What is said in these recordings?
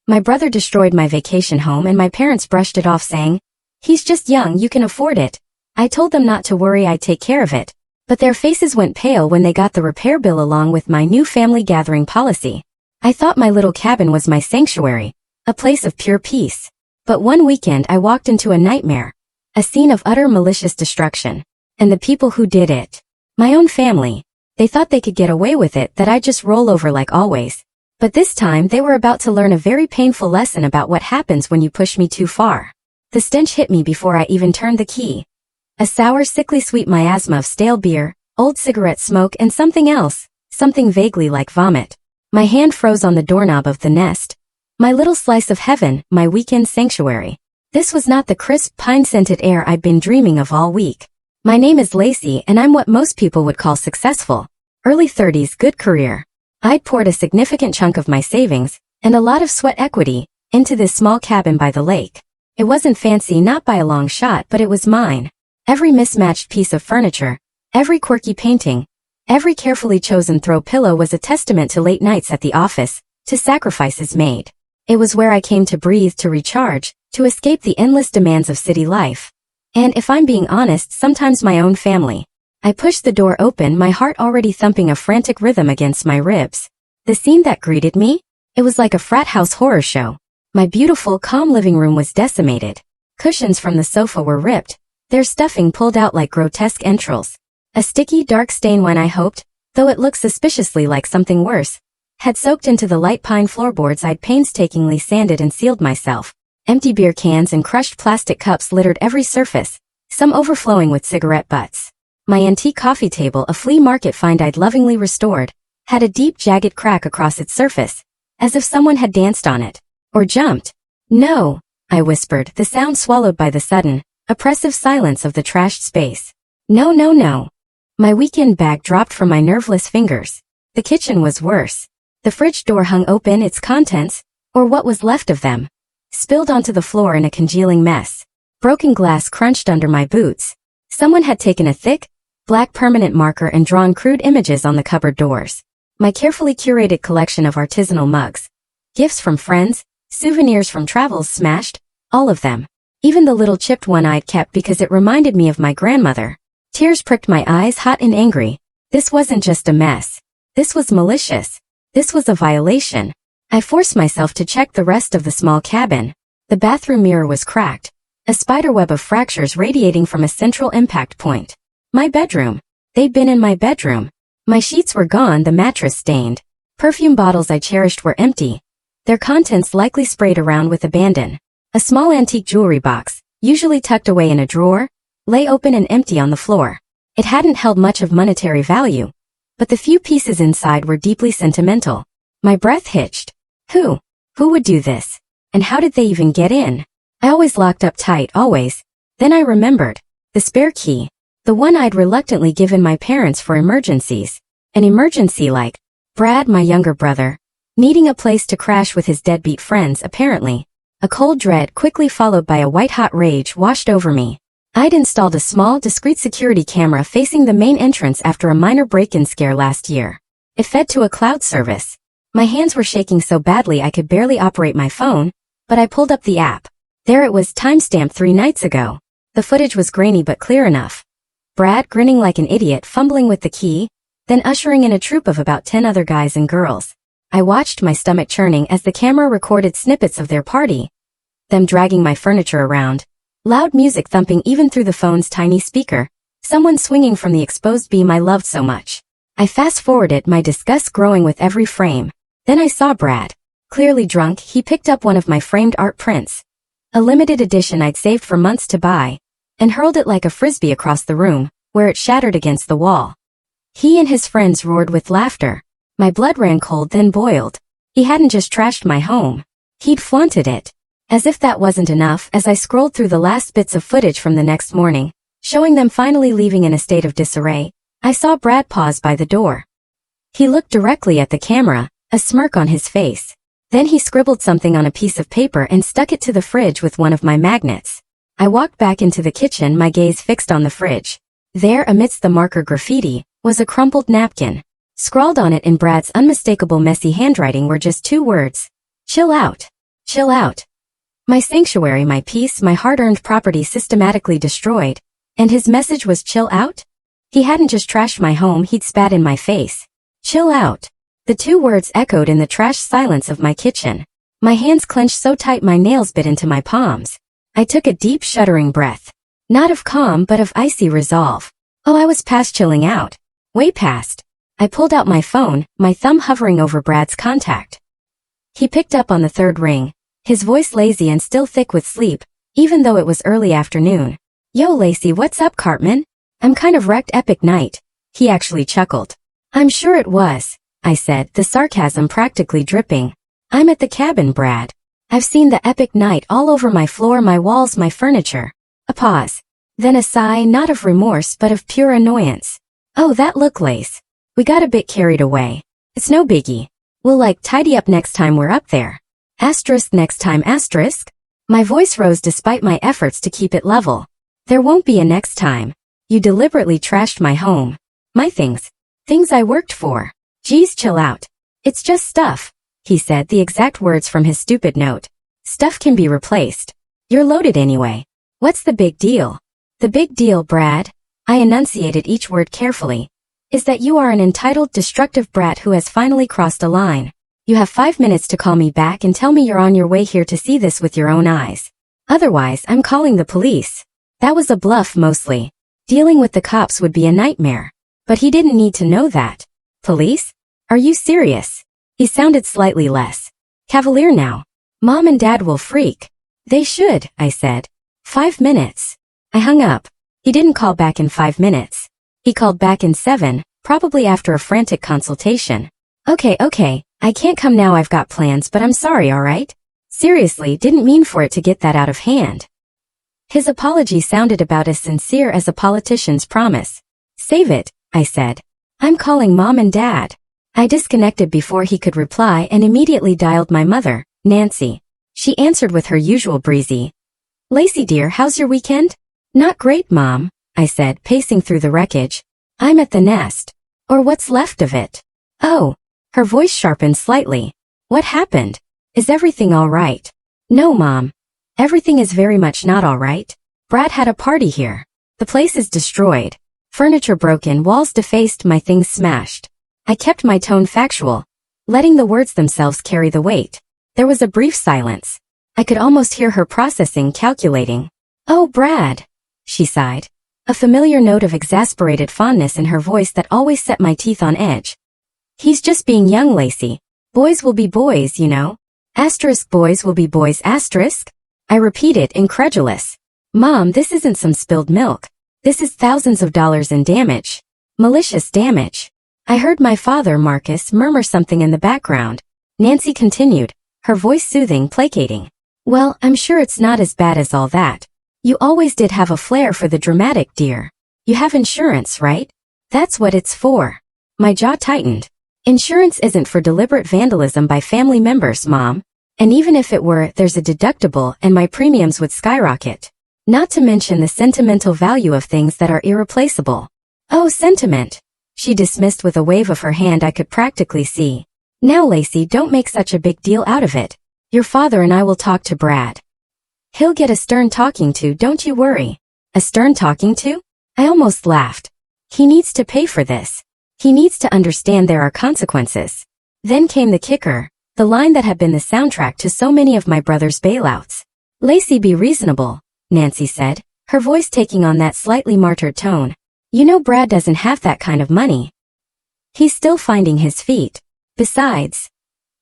My brother destroyed my vacation home and my parents brushed it off saying, "He's just young, you can afford it." I told them not to worry, I'd take care of it. But their faces went pale when they got the repair bill along with my new family gathering policy. I thought my little cabin was my sanctuary, a place of pure peace. But one weekend I walked into a nightmare, a scene of utter malicious destruction. And the people who did it, my own family, they thought they could get away with it, that I'd just roll over like always. But this time they were about to learn a very painful lesson about what happens when you push me too far. The stench hit me before I even turned the key. A sour, sickly sweet miasma of stale beer, old cigarette smoke and something else, something vaguely like vomit. My hand froze on the doorknob of the nest. My little slice of heaven, my weekend sanctuary. This was not the crisp, pine-scented air I'd been dreaming of all week. My name is Lacey and I'm what most people would call successful. Early 30s, good career. I'd poured a significant chunk of my savings, and a lot of sweat equity, into this small cabin by the lake. It wasn't fancy, not by a long shot, but it was mine. Every mismatched piece of furniture, every quirky painting, every carefully chosen throw pillow was a testament to late nights at the office, to sacrifices made. It was where I came to breathe, to recharge, to escape the endless demands of city life. And if I'm being honest, sometimes my own family. I pushed the door open, my heart already thumping a frantic rhythm against my ribs. The scene that greeted me? It was like a frat house horror show. My beautiful, calm living room was decimated. Cushions from the sofa were ripped, their stuffing pulled out like grotesque entrails. A sticky, dark stain, when I hoped, though it looked suspiciously like something worse, had soaked into the light pine floorboards I'd painstakingly sanded and sealed myself. Empty beer cans and crushed plastic cups littered every surface, some overflowing with cigarette butts. My antique coffee table, a flea market find I'd lovingly restored, had a deep, jagged crack across its surface, as if someone had danced on it. Or jumped. "No," I whispered, the sound swallowed by the sudden, oppressive silence of the trashed space. "No, no, no." My weekend bag dropped from my nerveless fingers. The kitchen was worse. The fridge door hung open, its contents, or what was left of them, spilled onto the floor in a congealing mess. Broken glass crunched under my boots. Someone had taken a thick, black permanent marker and drawn crude images on the cupboard doors. My carefully curated collection of artisanal mugs, gifts from friends, souvenirs from travels smashed, all of them. Even the little chipped one I'd kept because it reminded me of my grandmother. Tears pricked my eyes, hot and angry. This wasn't just a mess. This was malicious. This was a violation. I forced myself to check the rest of the small cabin. The bathroom mirror was cracked, a spiderweb of fractures radiating from a central impact point. My bedroom. They'd been in my bedroom. My sheets were gone, the mattress stained. Perfume bottles I cherished were empty, their contents likely sprayed around with abandon. A small antique jewelry box, usually tucked away in a drawer, lay open and empty on the floor. It hadn't held much of monetary value, but the few pieces inside were deeply sentimental. My breath hitched. Who would do this? And how did they even get in? I always locked up tight, always. Then I remembered. The spare key. The one I'd reluctantly given my parents for emergencies. An emergency like Brad, my younger brother, needing a place to crash with his deadbeat friends, apparently. A cold dread, quickly followed by a white-hot rage, washed over me. I'd installed a small, discreet security camera facing the main entrance after a minor break-in scare last year. It fed to a cloud service. My hands were shaking so badly I could barely operate my phone, but I pulled up the app. There it was, timestamped 3 nights ago. The footage was grainy but clear enough. Brad grinning like an idiot, fumbling with the key, then ushering in a troop of about 10 other guys and girls. I watched, my stomach churning, as the camera recorded snippets of their party. Them dragging my furniture around. Loud music thumping even through the phone's tiny speaker. Someone swinging from the exposed beam I loved so much. I fast-forwarded, my disgust growing with every frame. Then I saw Brad. Clearly drunk, he picked up one of my framed art prints. A limited edition I'd saved for months to buy, and hurled it like a frisbee across the room, where it shattered against the wall. He and his friends roared with laughter. My blood ran cold, then boiled. He hadn't just trashed my home. He'd flaunted it. As if that wasn't enough, as I scrolled through the last bits of footage from the next morning, showing them finally leaving in a state of disarray, I saw Brad pause by the door. He looked directly at the camera, a smirk on his face. Then he scribbled something on a piece of paper and stuck it to the fridge with one of my magnets. I walked back into the kitchen, my gaze fixed on the fridge. There, amidst the marker graffiti, was a crumpled napkin. Scrawled on it in Brad's unmistakable messy handwriting were just 2 words. Chill out. Chill out. My sanctuary, my peace, my hard-earned property systematically destroyed. And his message was chill out? He hadn't just trashed my home, he'd spat in my face. Chill out. The two words echoed in the trash silence of my kitchen. My hands clenched so tight my nails bit into my palms. I took a deep shuddering breath. Not of calm but of icy resolve. Oh, I was past chilling out. Way past. I pulled out my phone, my thumb hovering over Brad's contact. He picked up on the third ring, his voice lazy and still thick with sleep, even though it was early afternoon. Yo Lacey, what's up Cartman? I'm kind of wrecked. Epic night. He actually chuckled. I'm sure it was, I said, the sarcasm practically dripping. I'm at the cabin, Brad. I've seen the epic night all over my floor, my walls, my furniture. A pause. Then a sigh, not of remorse but of pure annoyance. Oh, that look, Lace. We got a bit carried away. It's no biggie. We'll tidy up next time we're up there. Asterisk next time asterisk? My voice rose despite my efforts to keep it level. There won't be a next time. You deliberately trashed my home. My things. Things I worked for. Geez, chill out. It's just stuff, he said, the exact words from his stupid note. Stuff can be replaced. You're loaded anyway. What's the big deal? The big deal, Brad, I enunciated each word carefully, is that you are an entitled, destructive brat who has finally crossed a line. You have 5 minutes to call me back and tell me you're on your way here to see this with your own eyes. Otherwise, I'm calling the police. That was a bluff mostly. Dealing with the cops would be a nightmare. But he didn't need to know that. Police? Are you serious? He sounded slightly less cavalier now. Mom and Dad will freak. They should, I said. 5 minutes. I hung up. He didn't call back in 5 minutes. He called back in 7, probably after a frantic consultation. Okay, I can't come now, I've got plans, but I'm sorry, alright? Seriously, didn't mean for it to get that out of hand. His apology sounded about as sincere as a politician's promise. Save it, I said. I'm calling Mom and Dad. I disconnected before he could reply and immediately dialed my mother, Nancy. She answered with her usual breezy. Lacey dear, how's your weekend? Not great, Mom, I said, pacing through the wreckage. I'm at the nest. Or what's left of it. Oh. Her voice sharpened slightly. What happened? Is everything all right? No, Mom. Everything is very much not all right. Brad had a party here. The place is destroyed. Furniture broken, walls defaced, my things smashed. I kept my tone factual, letting the words themselves carry the weight. There was a brief silence. I could almost hear her processing, calculating. Oh, Brad, she sighed. A familiar note of exasperated fondness in her voice that always set my teeth on edge. He's just being young, Lacey. Boys will be boys, you know. Asterisk boys will be boys asterisk. I repeated, incredulous. Mom, this isn't some spilled milk. This is thousands of dollars in damage. Malicious damage. I heard my father, Marcus, murmur something in the background. Nancy continued, her voice soothing, placating. Well, I'm sure it's not as bad as all that. You always did have a flair for the dramatic, dear. You have insurance, right? That's what it's for. My jaw tightened. Insurance isn't for deliberate vandalism by family members, Mom. And even if it were, there's a deductible and my premiums would skyrocket. Not to mention the sentimental value of things that are irreplaceable. Oh, sentiment. She dismissed with a wave of her hand I could practically see. Now, Lacey, don't make such a big deal out of it. Your father and I will talk to Brad. He'll get a stern talking to, don't you worry. A stern talking to? I almost laughed. He needs to pay for this. He needs to understand there are consequences. Then came the kicker, the line that had been the soundtrack to so many of my brother's bailouts. Lacey, be reasonable, Nancy said, her voice taking on that slightly martyred tone. You know Brad doesn't have that kind of money. He's still finding his feet. Besides,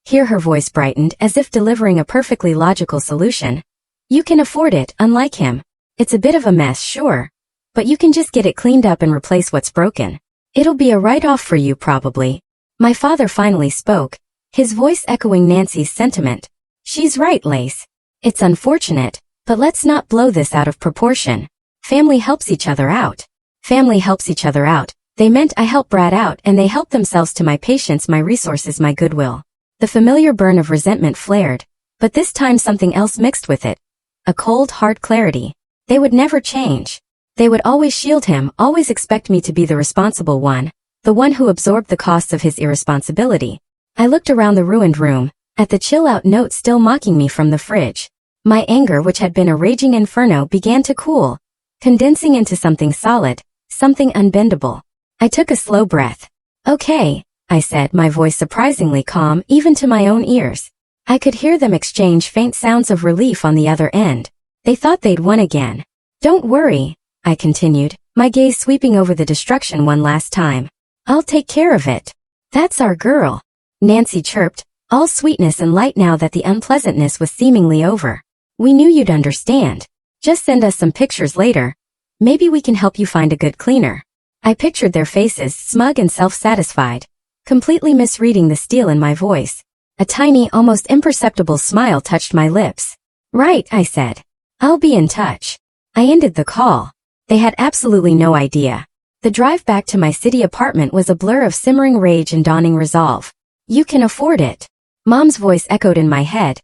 here her voice brightened as if delivering a perfectly logical solution. You can afford it, unlike him. It's a bit of a mess, sure, but you can just get it cleaned up and replace what's broken. It'll be a write-off for you probably. My father finally spoke, his voice echoing Nancy's sentiment. She's right, Lace. It's unfortunate, but let's not blow this out of proportion. Family helps each other out. Family helps each other out. They meant I help Brad out and they help themselves to my patience, my resources, my goodwill. The familiar burn of resentment flared, but this time something else mixed with it. A cold, hard clarity. They would never change. They would always shield him, always expect me to be the responsible one, the one who absorbed the costs of his irresponsibility. I looked around the ruined room, at the chill-out note still mocking me from the fridge. My anger, which had been a raging inferno, began to cool, condensing into something solid, something unbendable. I took a slow breath. "Okay," I said, my voice surprisingly calm even to my own ears. I could hear them exchange faint sounds of relief on the other end. They thought they'd won again. "Don't worry," I continued, my gaze sweeping over the destruction one last time. "I'll take care of it." "That's our girl," Nancy chirped, all sweetness and light now that the unpleasantness was seemingly over. "We knew you'd understand. Just send us some pictures later. Maybe we can help you find a good cleaner." I pictured their faces, smug and self-satisfied, completely misreading the steel in my voice. A tiny, almost imperceptible smile touched my lips. "Right," I said. "I'll be in touch." I ended the call. They had absolutely no idea. The drive back to my city apartment was a blur of simmering rage and dawning resolve. "You can afford it." Mom's voice echoed in my head,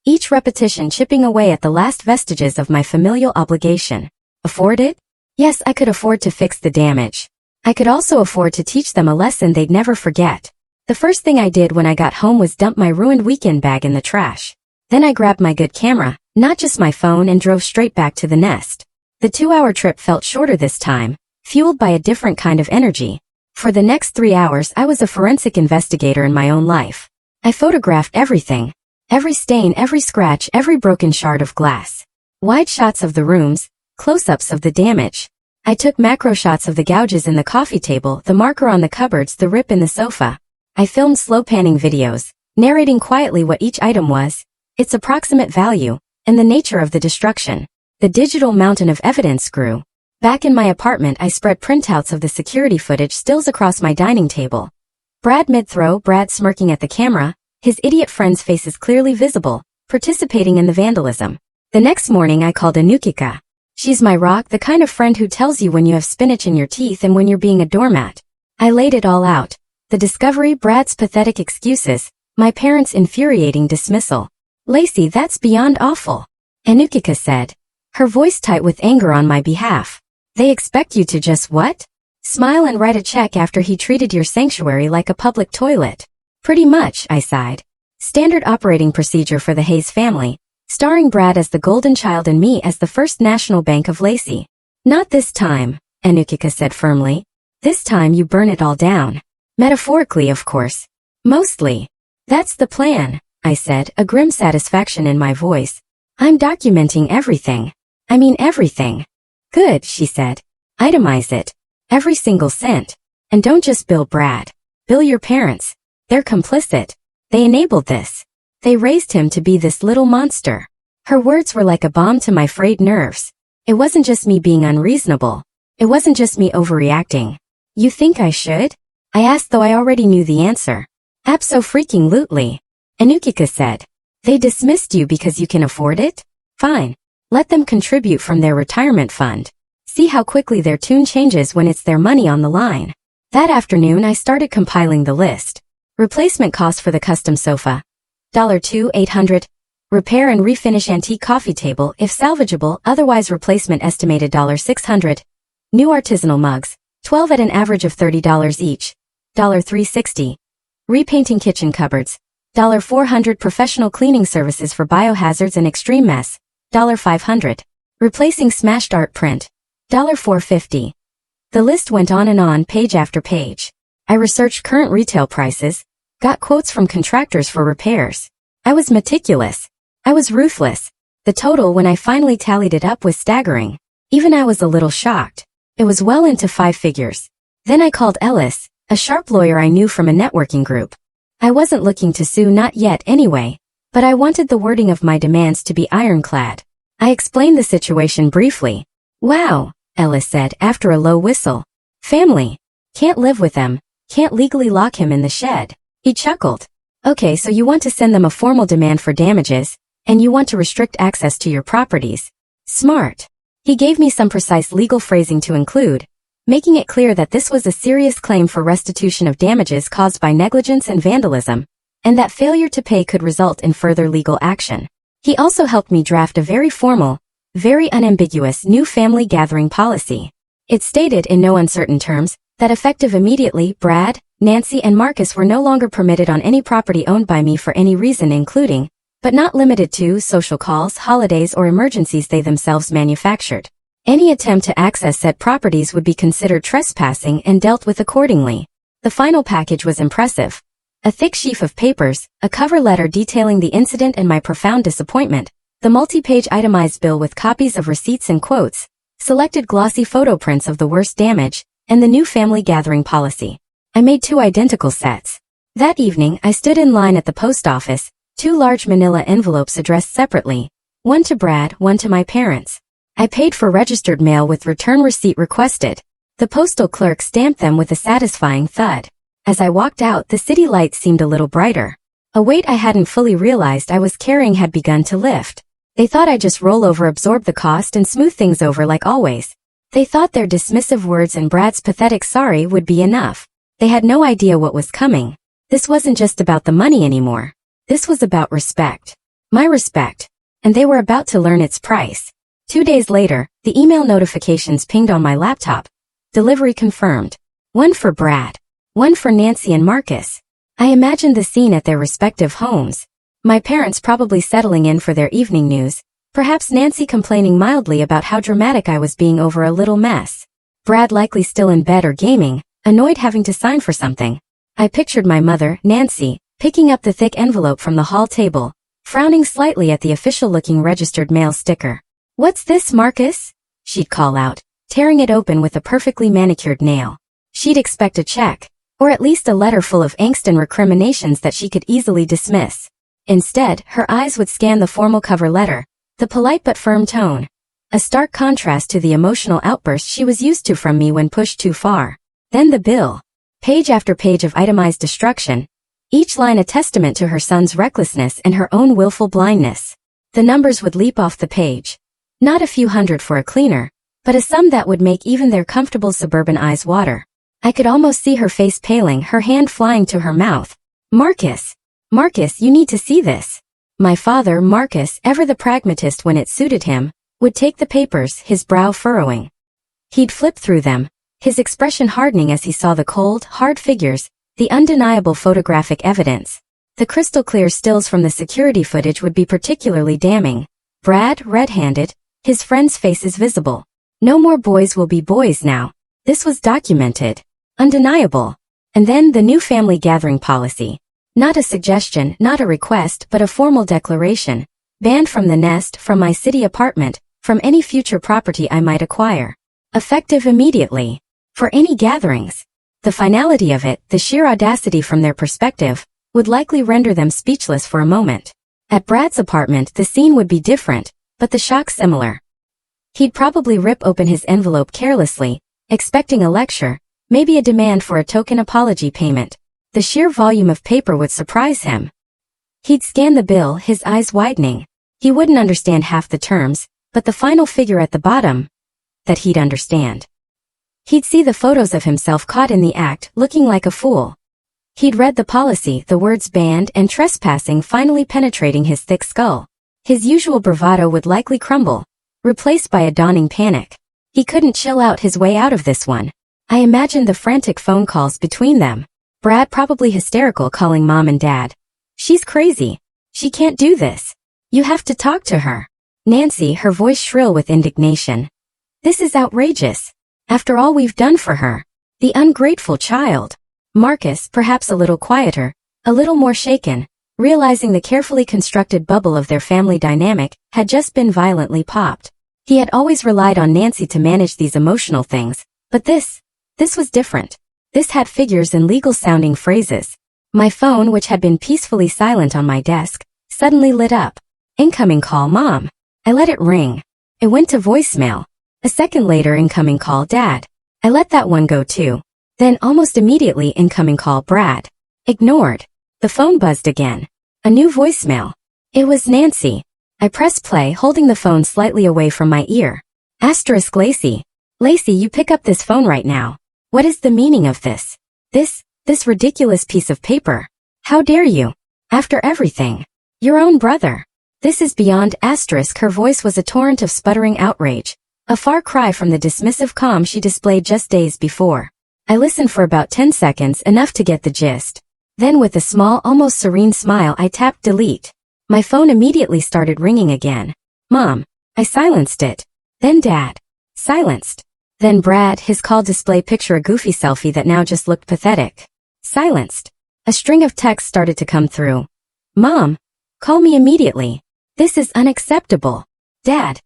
each repetition chipping away at the last vestiges of my familial obligation. Afford it? Yes, I could afford to fix the damage. I could also afford to teach them a lesson they'd never forget. The first thing I did when I got home was dump my ruined weekend bag in the trash. Then I grabbed my good camera, not just my phone, and drove straight back to the nest. The 2-hour trip felt shorter this time, fueled by a different kind of energy. For the next 3 hours I was a forensic investigator in my own life. I photographed everything. Every stain, every scratch, every broken shard of glass. Wide shots of the rooms, close-ups of the damage. I took macro shots of the gouges in the coffee table, the marker on the cupboards, the rip in the sofa. I filmed slow-panning videos, narrating quietly what each item was, its approximate value, and the nature of the destruction. The digital mountain of evidence grew. Back in my apartment, I spread printouts of the security footage, stills across my dining table. Brad mid-throw, Brad smirking at the camera, his idiot friends' faces clearly visible, participating in the vandalism. The next morning I called Anukika. She's my rock, the kind of friend who tells you when you have spinach in your teeth and when you're being a doormat. I laid it all out. The discovery, Brad's pathetic excuses, my parents' infuriating dismissal. "Lacey, that's beyond awful," Anukika said, her voice tight with anger on my behalf. "They expect you to just what? Smile and write a check after he treated your sanctuary like a public toilet." "Pretty much," I sighed. Standard operating procedure for the Hayes family, starring Brad as the golden child and me as the First National Bank of Lacey. "Not this time," Anukika said firmly. "This time you burn it all down. Metaphorically, of course. Mostly." "That's the plan," I said, a grim satisfaction in my voice. "I'm documenting everything. I mean everything." "Good," she said. "Itemize it. Every single cent. And don't just bill Brad. Bill your parents. They're complicit. They enabled this. They raised him to be this little monster." Her words were like a balm to my frayed nerves. It wasn't just me being unreasonable. It wasn't just me overreacting. "You think I should?" I asked, though I already knew the answer. "Abso-freaking-lutely," Anukika said. "They dismissed you because you can afford it? Fine. Let them contribute from their retirement fund. See how quickly their tune changes when it's their money on the line." That afternoon I started compiling the list. Replacement cost for the custom sofa, $2,800. Repair and refinish antique coffee table if salvageable, otherwise replacement estimated $600. New artisanal mugs, 12 at an average of $30 each, $360. Repainting kitchen cupboards, $400. Professional cleaning services for biohazards and extreme mess, $500. Replacing smashed art print, $450. The list went on and on, page after page. I researched current retail prices, got quotes from contractors for repairs. I was meticulous. I was ruthless. The total, when I finally tallied it up, was staggering. Even I was a little shocked. It was well into 5 figures. Then I called Ellis, a sharp lawyer I knew from a networking group. I wasn't looking to sue, not yet anyway, but I wanted the wording of my demands to be ironclad. I explained the situation briefly. "Wow," Ellis said after a low whistle. "Family. Can't live with them. Can't legally lock him in the shed." He chuckled. "Okay, so you want to send them a formal demand for damages, and you want to restrict access to your properties. Smart." He gave me some precise legal phrasing to include, making it clear that this was a serious claim for restitution of damages caused by negligence and vandalism, and that failure to pay could result in further legal action. He also helped me draft a very formal, very unambiguous new family gathering policy. It stated in no uncertain terms that effective immediately, Brad, Nancy and Marcus were no longer permitted on any property owned by me for any reason including, but not limited to, social calls, holidays or emergencies they themselves manufactured. Any attempt to access said properties would be considered trespassing and dealt with accordingly. The final package was impressive. A thick sheaf of papers, a cover letter detailing the incident and my profound disappointment, the multi-page itemized bill with copies of receipts and quotes, selected glossy photo prints of the worst damage, and the new family gathering policy. I made 2 identical sets. That evening, I stood in line at the post office, 2 large manila envelopes addressed separately, one to Brad, one to my parents. I paid for registered mail with return receipt requested. The postal clerk stamped them with a satisfying thud. As I walked out, the city lights seemed a little brighter. A weight I hadn't fully realized I was carrying had begun to lift. They thought I'd just roll over, absorb the cost and smooth things over like always. They thought their dismissive words and Brad's pathetic sorry would be enough. They had no idea what was coming. This wasn't just about the money anymore. This was about respect. My respect. And they were about to learn its price. 2 days later, the email notifications pinged on my laptop. Delivery confirmed. One for Brad. One for Nancy and Marcus. I imagined the scene at their respective homes. My parents probably settling in for their evening news. Perhaps Nancy complaining mildly about how dramatic I was being over a little mess. Brad likely still in bed or gaming, annoyed having to sign for something. I pictured my mother, Nancy, picking up the thick envelope from the hall table, frowning slightly at the official-looking registered mail sticker. "What's this, Marcus?" she'd call out, tearing it open with a perfectly manicured nail. She'd expect a check, or at least a letter full of angst and recriminations that she could easily dismiss. Instead, her eyes would scan the formal cover letter, the polite but firm tone, a stark contrast to the emotional outburst she was used to from me when pushed too far. Then the bill. Page after page of itemized destruction, each line a testament to her son's recklessness and her own willful blindness. The numbers would leap off the page. Not a few hundred for a cleaner, but a sum that would make even their comfortable suburban eyes water. I could almost see her face paling, her hand flying to her mouth. "Marcus! Marcus, you need to see this." My father, Marcus, ever the pragmatist when it suited him, would take the papers, his brow furrowing. He'd flip through them, his expression hardening as he saw the cold, hard figures, the undeniable photographic evidence. The crystal-clear stills from the security footage would be particularly damning. Brad, red-handed, his friends' faces visible. No more boys will be boys now. This was documented. Undeniable. And then the new family gathering policy. Not a suggestion, not a request, but a formal declaration. Banned from the nest, from my city apartment, from any future property I might acquire. Effective immediately. For any gatherings. The finality of it, the sheer audacity from their perspective, would likely render them speechless for a moment. At Brad's apartment the scene would be different, but the shock similar. He'd probably rip open his envelope carelessly, expecting a lecture, maybe a demand for a token apology payment. The sheer volume of paper would surprise him. He'd scan the bill, his eyes widening. He wouldn't understand half the terms, but the final figure at the bottom, that he'd understand. He'd see the photos of himself caught in the act, looking like a fool. He'd read the policy, the words banned and trespassing finally penetrating his thick skull. His usual bravado would likely crumble, replaced by a dawning panic. He couldn't chill out his way out of this one. I imagined the frantic phone calls between them. Brad probably hysterical calling mom and dad. "She's crazy. She can't do this. You have to talk to her." Nancy, her voice shrill with indignation. "This is outrageous. After all we've done for her. The ungrateful child." Marcus, perhaps a little quieter, a little more shaken, realizing the carefully constructed bubble of their family dynamic had just been violently popped. He had always relied on Nancy to manage these emotional things, but this was different. This had figures and legal-sounding phrases. My phone, which had been peacefully silent on my desk, suddenly lit up. "Incoming call, Mom." I let it ring. It went to voicemail. A second later, incoming call, Dad. I let that one go too. Then almost immediately, incoming call, Brad. Ignored. The phone buzzed again. A new voicemail. It was Nancy. I pressed play, holding the phone slightly away from my ear. Asterisk Lacey. "Lacey, you pick up this phone right now. What is the meaning of this? This ridiculous piece of paper. How dare you? After everything. Your own brother. This is beyond asterisk." Her voice was a torrent of sputtering outrage. A far cry from the dismissive calm she displayed just days before. I listened for about 10 seconds, enough to get the gist. Then with a small, almost serene smile, I tapped delete. My phone immediately started ringing again. Mom. I silenced it. Then Dad. Silenced. Then Brad, his call display picture a goofy selfie that now just looked pathetic. Silenced. A string of texts started to come through. Mom. Call me immediately. This is unacceptable. Dad.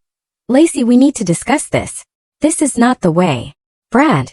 Lacey, we need to discuss this. This is not the way. Brad.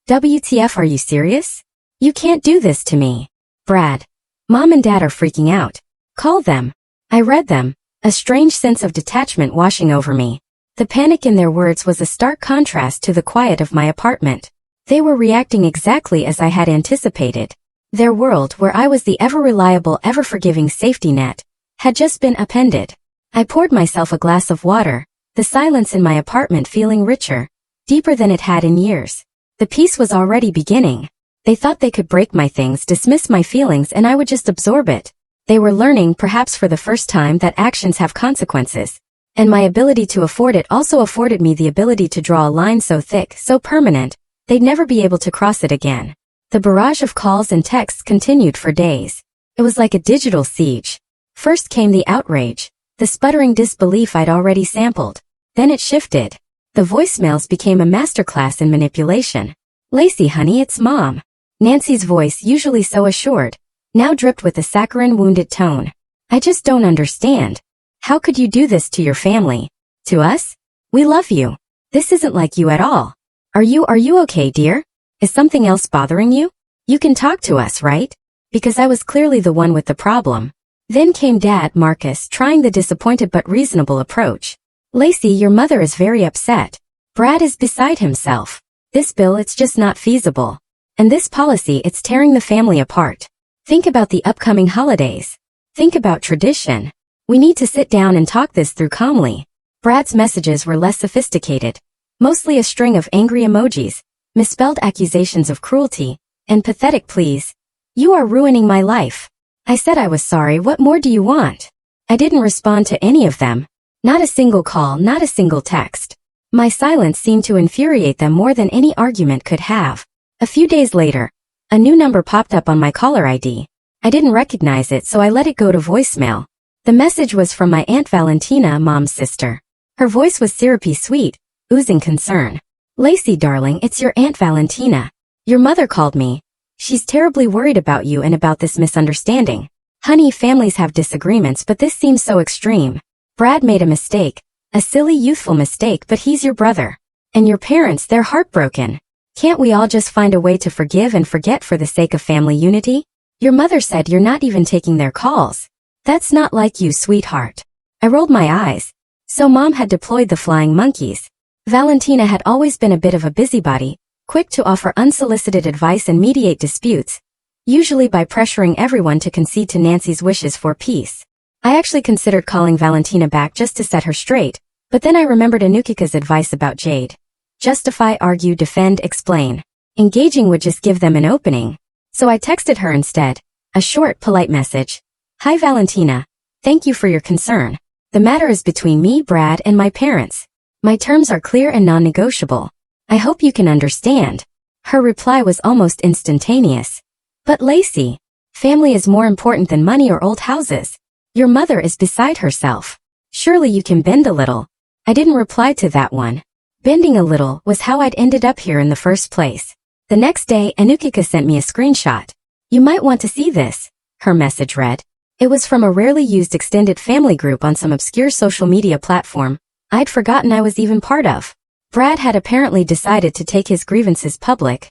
WTF, are you serious? You can't do this to me. Brad. Mom and Dad are freaking out. Call them. I read them, a strange sense of detachment washing over me. The panic in their words was a stark contrast to the quiet of my apartment. They were reacting exactly as I had anticipated. Their world, where I was the ever-reliable, ever-forgiving safety net, had just been upended. I poured myself a glass of water, the silence in my apartment feeling richer, deeper than it had in years. The peace was already beginning. They thought they could break my things, dismiss my feelings, and I would just absorb it. They were learning, perhaps for the first time, that actions have consequences. And my ability to afford it also afforded me the ability to draw a line so thick, so permanent, they'd never be able to cross it again. The barrage of calls and texts continued for days. It was like a digital siege. First came the outrage, the sputtering disbelief I'd already sampled. Then it shifted. The voicemails became a masterclass in manipulation. Lacey, honey, it's Mom. Nancy's voice, usually so assured, now dripped with a saccharine, wounded tone. I just don't understand. How could you do this to your family? To us? We love you. This isn't like you at all. Are you okay, dear? Is something else bothering you? You can talk to us, right? Because I was clearly the one with the problem. Then came Dad, Marcus, trying the disappointed but reasonable approach. Lacey, your mother is very upset. Brad is beside himself. This bill, it's just not feasible. And this policy, it's tearing the family apart. Think about the upcoming holidays. Think about tradition. We need to sit down and talk this through calmly. Brad's messages were less sophisticated, mostly a string of angry emojis, misspelled accusations of cruelty, and pathetic pleas. You are ruining my life. I said I was sorry. What more do you want? I didn't respond to any of them. Not a single call, not a single text. My silence seemed to infuriate them more than any argument could have. A few days later, a new number popped up on my caller ID. I didn't recognize it, so I let it go to voicemail. The message was from my Aunt Valentina, Mom's sister. Her voice was syrupy sweet, oozing concern. Lacey, darling, it's your Aunt Valentina. Your mother called me. She's terribly worried about you and about this misunderstanding. Honey, families have disagreements, but this seems so extreme. Brad made a mistake, a silly, youthful mistake, but he's your brother. And your parents, they're heartbroken. Can't we all just find a way to forgive and forget for the sake of family unity? Your mother said you're not even taking their calls. That's not like you, sweetheart. I rolled my eyes. So Mom had deployed the flying monkeys. Valentina had always been a bit of a busybody, quick to offer unsolicited advice and mediate disputes, usually by pressuring everyone to concede to Nancy's wishes for peace. I actually considered calling Valentina back just to set her straight, but then I remembered Anukika's advice about Jade. Justify, argue, defend, explain. Engaging would just give them an opening. So I texted her instead, a short, polite message. Hi Valentina. Thank you for your concern. The matter is between me, Brad, and my parents. My terms are clear and non-negotiable. I hope you can understand. Her reply was almost instantaneous. But Lacey, family is more important than money or old houses. Your mother is beside herself. Surely you can bend a little. I didn't reply to that one. Bending a little was how I'd ended up here in the first place. The next day, Anukika sent me a screenshot. You might want to see this, her message read. It was from a rarely used extended family group on some obscure social media platform I'd forgotten I was even part of. Brad had apparently decided to take his grievances public.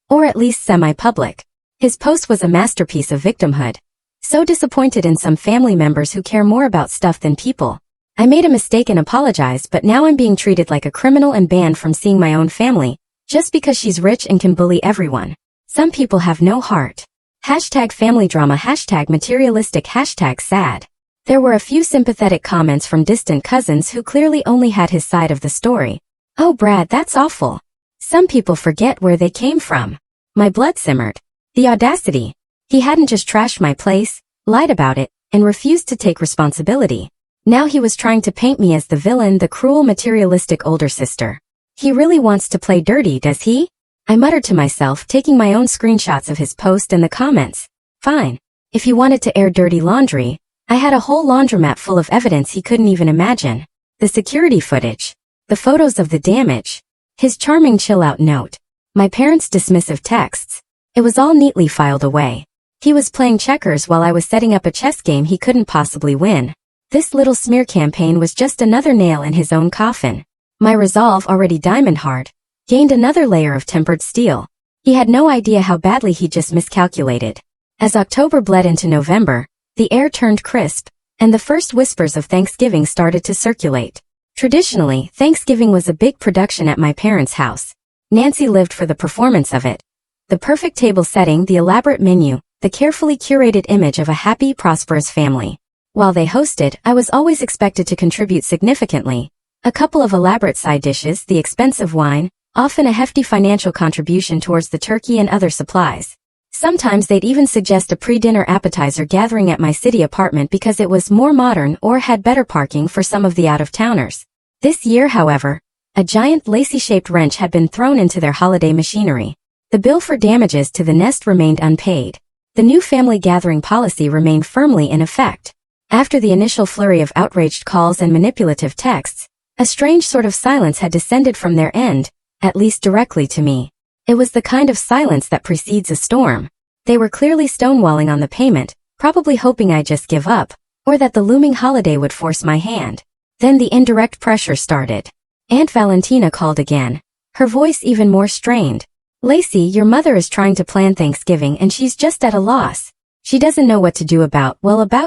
Or at least semi-public. His post was a masterpiece of victimhood. So disappointed in some family members who care more about stuff than people. I made a mistake and apologized, but now I'm being treated like a criminal and banned from seeing my own family, just because she's rich and can bully everyone. Some people have no heart. Hashtag family drama, hashtag materialistic, hashtag sad. There were a few sympathetic comments from distant cousins who clearly only had his side of the story. Oh Brad, that's awful. Some people forget where they came from. My blood simmered. The audacity. He hadn't just trashed my place, lied about it, and refused to take responsibility. Now he was trying to paint me as the villain, the cruel, materialistic older sister. He really wants to play dirty, does he? I muttered to myself, taking my own screenshots of his post and the comments. Fine. If you wanted to air dirty laundry, I had a whole laundromat full of evidence he couldn't even imagine. The security footage. The photos of the damage. His charming chill-out note. My parents' dismissive texts. It was all neatly filed away. He was playing checkers while I was setting up a chess game he couldn't possibly win. This little smear campaign was just another nail in his own coffin. My resolve, already diamond-hard, gained another layer of tempered steel. He had no idea how badly he just miscalculated. As October bled into November, the air turned crisp, and the first whispers of Thanksgiving started to circulate. Traditionally, Thanksgiving was a big production at my parents' house. Nancy lived for the performance of it. The perfect table setting, the elaborate menu, the carefully curated image of a happy, prosperous family. While they hosted, I was always expected to contribute significantly. A couple of elaborate side dishes, the expensive wine, often a hefty financial contribution towards the turkey and other supplies. Sometimes they'd even suggest a pre-dinner appetizer gathering at my city apartment because it was more modern or had better parking for some of the out-of-towners. This year, however, a giant lacy-shaped wrench had been thrown into their holiday machinery. The bill for damages to the nest remained unpaid. The new family gathering policy remained firmly in effect. After the initial flurry of outraged calls and manipulative texts, a strange sort of silence had descended from their end, at least directly to me. It was the kind of silence that precedes a storm. They were clearly stonewalling on the payment, probably hoping I'd just give up, or that the looming holiday would force my hand. Then the indirect pressure started. Aunt Valentina called again, her voice even more strained. Lacey, your mother is trying to plan Thanksgiving and she's just at a loss. She doesn't know what to do about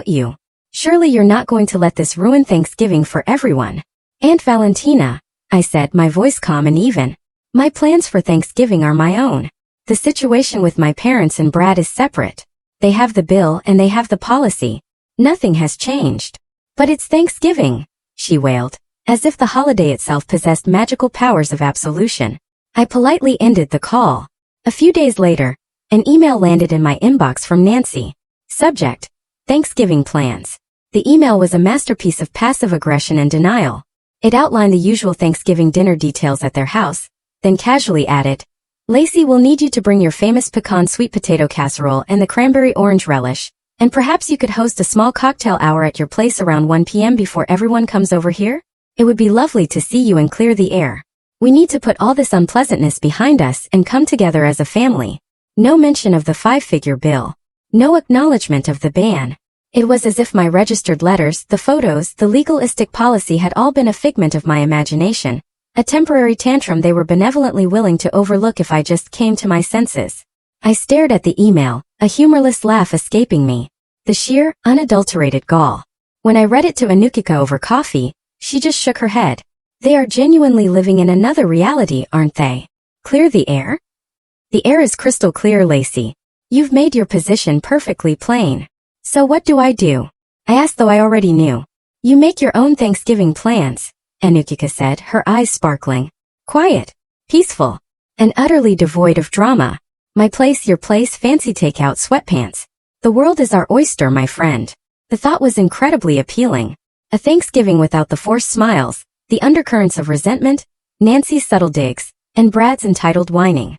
you. Surely you're not going to let this ruin Thanksgiving for everyone. Aunt Valentina, I said, my voice calm and even. My plans for Thanksgiving are my own. The situation with my parents and Brad is separate. They have the bill and they have the policy. Nothing has changed. But it's Thanksgiving, she wailed, as if the holiday itself possessed magical powers of absolution. I politely ended the call. A few days later, an email landed in my inbox from Nancy. Subject: Thanksgiving plans. The email was a masterpiece of passive aggression and denial. It outlined the usual Thanksgiving dinner details at their house, then casually added, Lacey will need you to bring your famous pecan sweet potato casserole and the cranberry orange relish, and perhaps you could host a small cocktail hour at your place around 1 p.m. before everyone comes over here? It would be lovely to see you and clear the air. We need to put all this unpleasantness behind us and come together as a family. No mention of the 5-figure bill. No acknowledgement of the ban. It was as if my registered letters, the photos, the legalistic policy had all been a figment of my imagination, a temporary tantrum they were benevolently willing to overlook if I just came to my senses. I stared at the email, a humorless laugh escaping me. The sheer, unadulterated gall. When I read it to Anukika over coffee, she just shook her head. They are genuinely living in another reality, aren't they? Clear the air? The air is crystal clear, Lacey. You've made your position perfectly plain. So what do? I asked, though I already knew. You make your own Thanksgiving plans, Anukika said, her eyes sparkling. Quiet, peaceful, and utterly devoid of drama. My place, your place, fancy takeout, sweatpants. The world is our oyster, my friend. The thought was incredibly appealing. A Thanksgiving without the forced smiles, the undercurrents of resentment, Nancy's subtle digs, and Brad's entitled whining.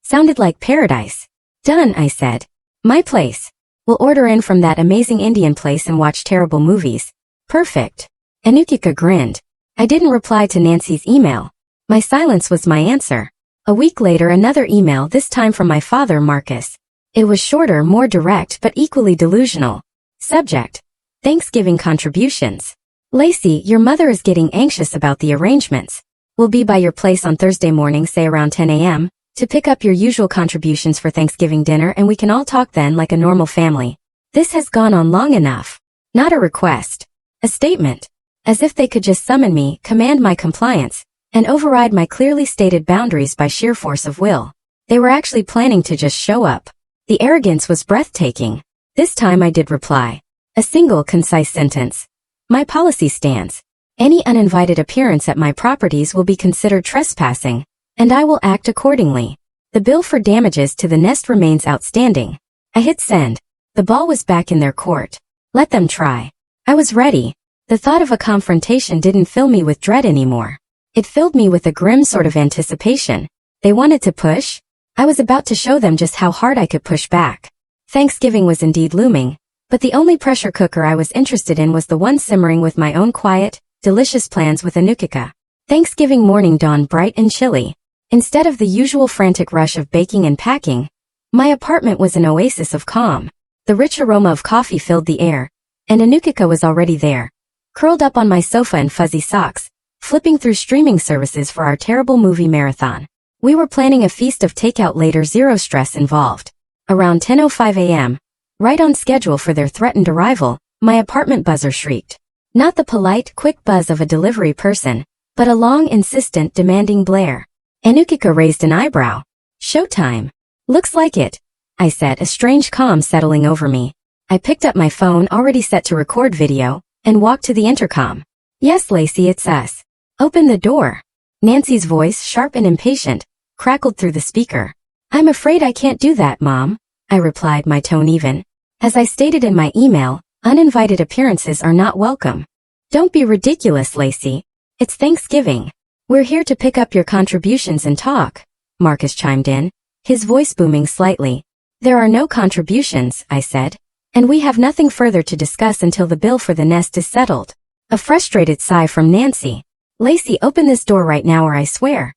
Sounded like paradise. Done, I said. My place. We'll order in from that amazing Indian place and watch terrible movies. Perfect. Anukika grinned. I didn't reply to Nancy's email. My silence was my answer. A week later, another email, this time from my father, Marcus. It was shorter, more direct, but equally delusional. Subject: Thanksgiving contributions. Lacey, your mother is getting anxious about the arrangements. We'll be by your place on Thursday morning, say around 10 a.m., to pick up your usual contributions for Thanksgiving dinner, and we can all talk then like a normal family. This has gone on long enough. Not a request. A statement. As if they could just summon me, command my compliance, and override my clearly stated boundaries by sheer force of will. They were actually planning to just show up. The arrogance was breathtaking. This time I did reply. A single concise sentence. My policy stands. Any uninvited appearance at my properties will be considered trespassing, and I will act accordingly. The bill for damages to the nest remains outstanding. I hit send. The ball was back in their court. Let them try. I was ready. The thought of a confrontation didn't fill me with dread anymore. It filled me with a grim sort of anticipation. They wanted to push? I was about to show them just how hard I could push back. Thanksgiving was indeed looming, but the only pressure cooker I was interested in was the one simmering with my own quiet, delicious plans with Anukika. Thanksgiving morning dawned bright and chilly. Instead of the usual frantic rush of baking and packing, my apartment was an oasis of calm. The rich aroma of coffee filled the air, and Anukika was already there, curled up on my sofa in fuzzy socks, flipping through streaming services for our terrible movie marathon. We were planning a feast of takeout later, zero stress involved. Around 10:05 a.m., right on schedule for their threatened arrival, my apartment buzzer shrieked. Not the polite, quick buzz of a delivery person, but a long, insistent, demanding blare. Anukika raised an eyebrow. Showtime. Looks like it, I said, a strange calm settling over me. I picked up my phone, already set to record video, and walked to the intercom. Yes, Lacey, it's us. Open the door. Nancy's voice, sharp and impatient, crackled through the speaker. I'm afraid I can't do that, Mom, I replied, my tone even. As I stated in my email, uninvited appearances are not welcome. Don't be ridiculous, Lacey. It's Thanksgiving. We're here to pick up your contributions and talk, Marcus chimed in, his voice booming slightly. There are no contributions, I said, and we have nothing further to discuss until the bill for the nest is settled. A frustrated sigh from Nancy. Lacey, open this door right now or I swear.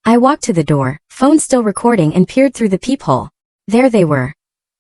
I walked to the door, phone still recording, and peered through the peephole. There they were.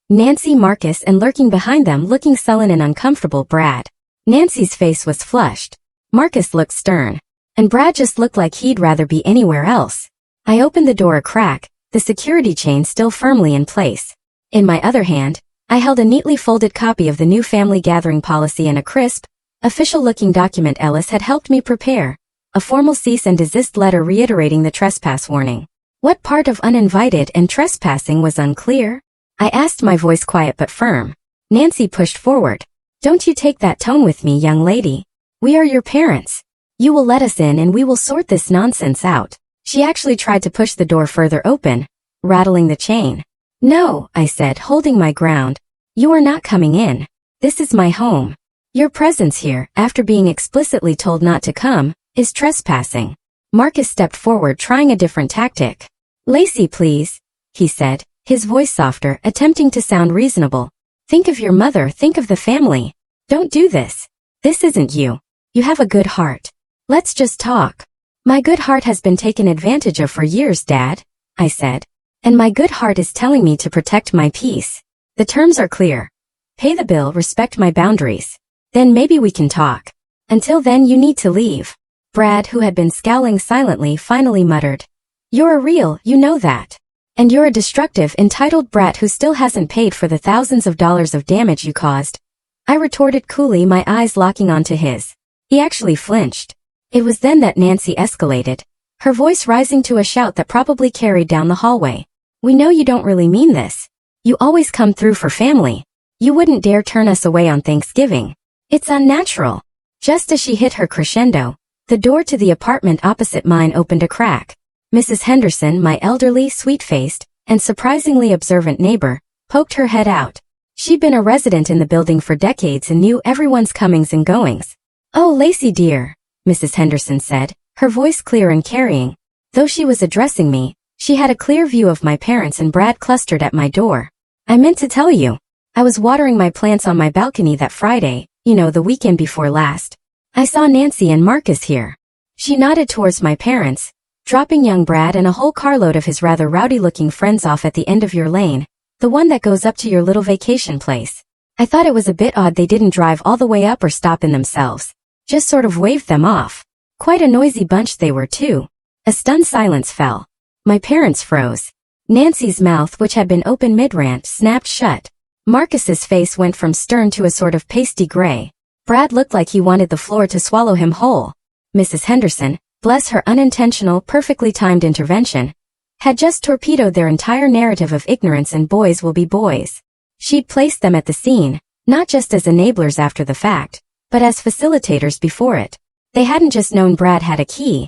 Nancy, Marcus, and lurking behind them, looking sullen and uncomfortable, Brad. Nancy's face was flushed. Marcus looked stern. And Brad just looked like he'd rather be anywhere else. I opened the door a crack, the security chain still firmly in place. In my other hand, I held a neatly folded copy of the new family gathering policy and a crisp, official-looking document Ellis had helped me prepare, a formal cease and desist letter reiterating the trespass warning. What part of uninvited and trespassing was unclear? I asked, my voice quiet but firm. Nancy pushed forward. Don't you take that tone with me, young lady. We are your parents. You will let us in and we will sort this nonsense out. She actually tried to push the door further open, rattling the chain. No, I said, holding my ground. You are not coming in. This is my home. Your presence here, after being explicitly told not to come, is trespassing. Marcus stepped forward, trying a different tactic. Lacey, please, he said, his voice softer, attempting to sound reasonable. Think of your mother, think of the family. Don't do this. This isn't you. You have a good heart. Let's just talk. My good heart has been taken advantage of for years, Dad, I said. And my good heart is telling me to protect my peace. The terms are clear. Pay the bill, respect my boundaries. Then maybe we can talk. Until then you need to leave. Brad, who had been scowling silently, finally muttered. You're a real, you know that. And you're a destructive, entitled brat who still hasn't paid for the thousands of dollars of damage you caused. I retorted coolly, my eyes locking onto his. He actually flinched. It was then that Nancy escalated, her voice rising to a shout that probably carried down the hallway. We know you don't really mean this. You always come through for family. You wouldn't dare turn us away on Thanksgiving. It's unnatural. Just as she hit her crescendo, the door to the apartment opposite mine opened a crack. Mrs. Henderson, my elderly, sweet-faced, and surprisingly observant neighbor, poked her head out. She'd been a resident in the building for decades and knew everyone's comings and goings. Oh, Lacey dear, Mrs. Henderson said, her voice clear and carrying. Though she was addressing me, she had a clear view of my parents and Brad clustered at my door. I meant to tell you. I was watering my plants on my balcony that Friday, you know, the weekend before last. I saw Nancy and Marcus here. She nodded towards my parents, dropping young Brad and a whole carload of his rather rowdy-looking friends off at the end of your lane, the one that goes up to your little vacation place. I thought it was a bit odd they didn't drive all the way up or stop in themselves. Just sort of waved them off. Quite a noisy bunch they were too. A stunned silence fell. My parents froze. Nancy's mouth, which had been open mid-rant, snapped shut. Marcus's face went from stern to a sort of pasty gray. Brad looked like he wanted the floor to swallow him whole. Mrs. Henderson, bless her unintentional, perfectly timed intervention, had just torpedoed their entire narrative of ignorance and boys will be boys. She'd placed them at the scene, not just as enablers after the fact, but as facilitators before it. They hadn't just known Brad had a key.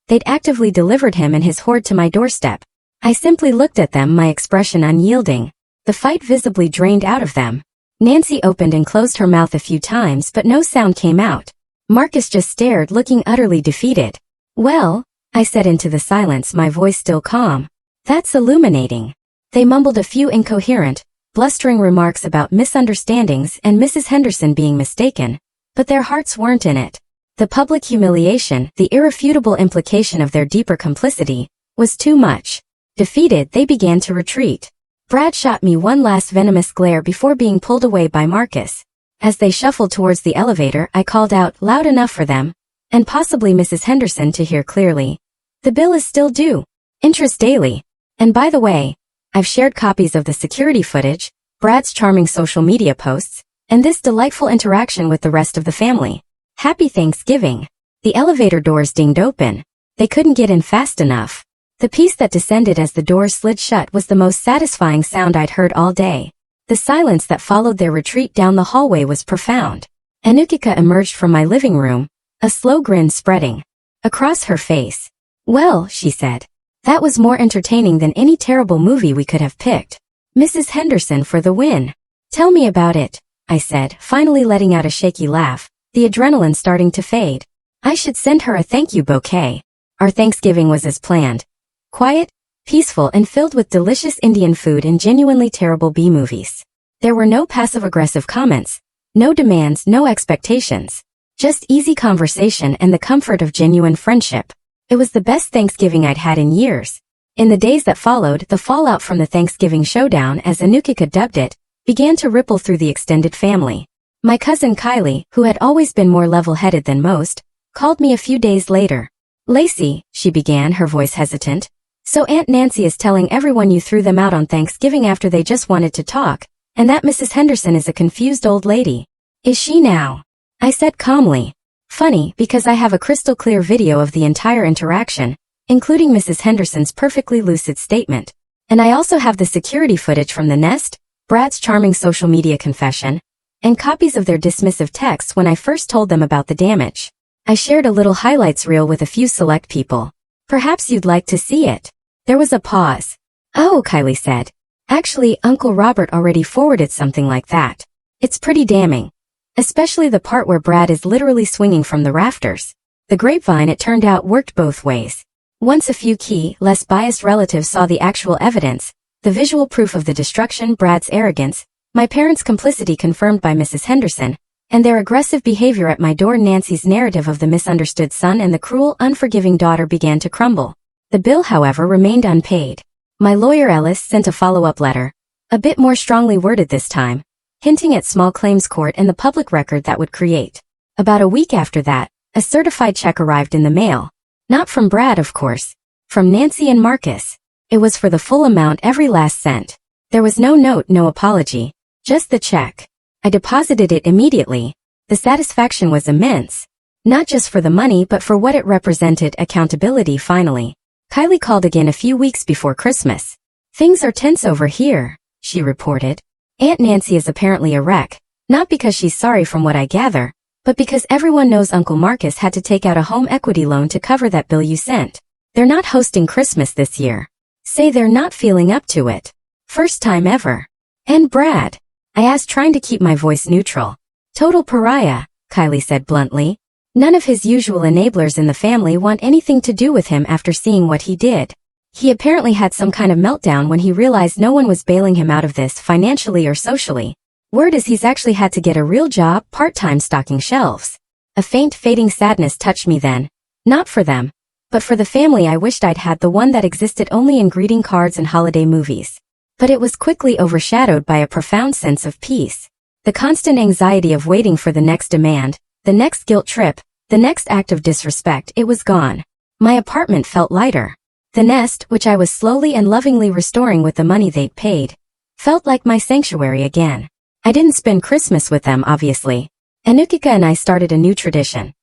They'd actively delivered him and his hoard to my doorstep. I simply looked at them, my expression unyielding. The fight visibly drained out of them. Nancy opened and closed her mouth a few times but no sound came out. Marcus just stared, looking utterly defeated. Well, I said into the silence, my voice still calm, That's illuminating. They mumbled a few incoherent, blustering remarks about misunderstandings and Mrs. Henderson being mistaken, but their hearts weren't in it. The public humiliation, the irrefutable implication of their deeper complicity, was too much. Defeated, they began to retreat. Brad shot me one last venomous glare before being pulled away by Marcus. As they shuffled towards the elevator, I called out, loud enough for them, and possibly Mrs. Henderson to hear clearly. The bill is still due. Interest daily. And by the way, I've shared copies of the security footage, Brad's charming social media posts, and this delightful interaction with the rest of the family. Happy Thanksgiving. The elevator doors dinged open. They couldn't get in fast enough. The peace that descended as the doors slid shut was the most satisfying sound I'd heard all day. The silence that followed their retreat down the hallway was profound. Anukika emerged from my living room, a slow grin spreading across her face. Well, she said, that was more entertaining than any terrible movie we could have picked. Mrs. Henderson for the win. Tell me about it, I said, finally letting out a shaky laugh, the adrenaline starting to fade. I should send her a thank you bouquet. Our Thanksgiving was as planned. Quiet, peaceful, and filled with delicious Indian food and genuinely terrible B-movies. There were no passive-aggressive comments, no demands, no expectations. Just easy conversation and the comfort of genuine friendship. It was the best Thanksgiving I'd had in years. In the days that followed, the fallout from the Thanksgiving showdown, as Anukika dubbed it, began to ripple through the extended family. My cousin Kylie, who had always been more level-headed than most, called me a few days later. Lacey, she began, her voice hesitant. So Aunt Nancy is telling everyone you threw them out on Thanksgiving after they just wanted to talk, and that Mrs. Henderson is a confused old lady. Is she now? I said calmly. Funny, because I have a crystal clear video of the entire interaction, including Mrs. Henderson's perfectly lucid statement. And I also have the security footage from the nest, Brad's charming social media confession, and copies of their dismissive texts when I first told them about the damage. I shared a little highlights reel with a few select people. Perhaps you'd like to see it. There was a pause. Oh, Kylie said. Actually, Uncle Robert already forwarded something like that. It's pretty damning. Especially the part where Brad is literally swinging from the rafters. The grapevine, it turned out, worked both ways. Once a few key, less biased relatives saw the actual evidence, the visual proof of the destruction, Brad's arrogance, my parents' complicity confirmed by Mrs. Henderson, and their aggressive behavior at my door, Nancy's narrative of the misunderstood son and the cruel, unforgiving daughter began to crumble. The bill, however, remained unpaid. My lawyer Ellis sent a follow-up letter, a bit more strongly worded this time, hinting at small claims court and the public record that would create. About a week after that, a certified check arrived in the mail. Not from Brad, of course. From Nancy and Marcus. It was for the full amount, every last cent. There was no note, no apology. Just the check. I deposited it immediately. The satisfaction was immense. Not just for the money but for what it represented, accountability finally. Kylie called again a few weeks before Christmas. Things are tense over here, she reported. Aunt Nancy is apparently a wreck, not because she's sorry from what I gather, but because everyone knows Uncle Marcus had to take out a home equity loan to cover that bill you sent. They're not hosting Christmas this year. Say they're not feeling up to it. First time ever. And Brad? I asked, trying to keep my voice neutral. Total pariah, Kylie said bluntly. None of his usual enablers in the family want anything to do with him after seeing what he did. He apparently had some kind of meltdown when he realized no one was bailing him out of this financially or socially. Word is he's actually had to get a real job, part-time stocking shelves. A faint, fading sadness touched me then. Not for them, but for the family. I wished I'd had the one that existed only in greeting cards and holiday movies. But it was quickly overshadowed by a profound sense of peace. The constant anxiety of waiting for the next demand, the next guilt trip, the next act of disrespect, it was gone. My apartment felt lighter. The nest, which I was slowly and lovingly restoring with the money they'd paid, felt like my sanctuary again. I didn't spend Christmas with them, obviously. Anukika and I started a new tradition.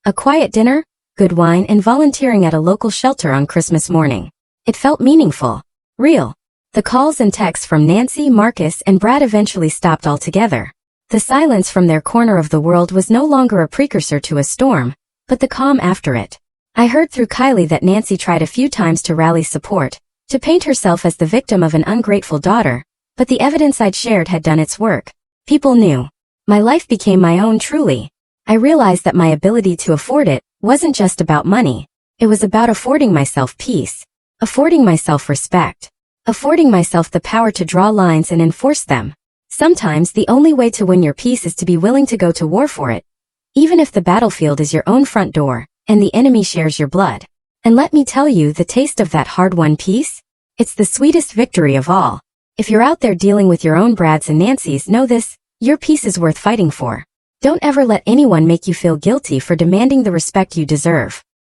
A quiet dinner, good wine, and volunteering at a local shelter on Christmas morning. It felt meaningful. Real. The calls and texts from Nancy, Marcus, and Brad eventually stopped altogether. The silence from their corner of the world was no longer a precursor to a storm, but the calm after it. I heard through Kylie that Nancy tried a few times to rally support, to paint herself as the victim of an ungrateful daughter, but the evidence I'd shared had done its work. People knew. My life became my own truly. I realized that my ability to afford it wasn't just about money. It was about affording myself peace. Affording myself respect. Affording myself the power to draw lines and enforce them. Sometimes the only way to win your peace is to be willing to go to war for it, even if the battlefield is your own front door, and the enemy shares your blood. And let me tell you, the taste of that hard-won peace? It's the sweetest victory of all. If you're out there dealing with your own Brads and Nancys, know this, your peace is worth fighting for. Don't ever let anyone make you feel guilty for demanding the respect you deserve.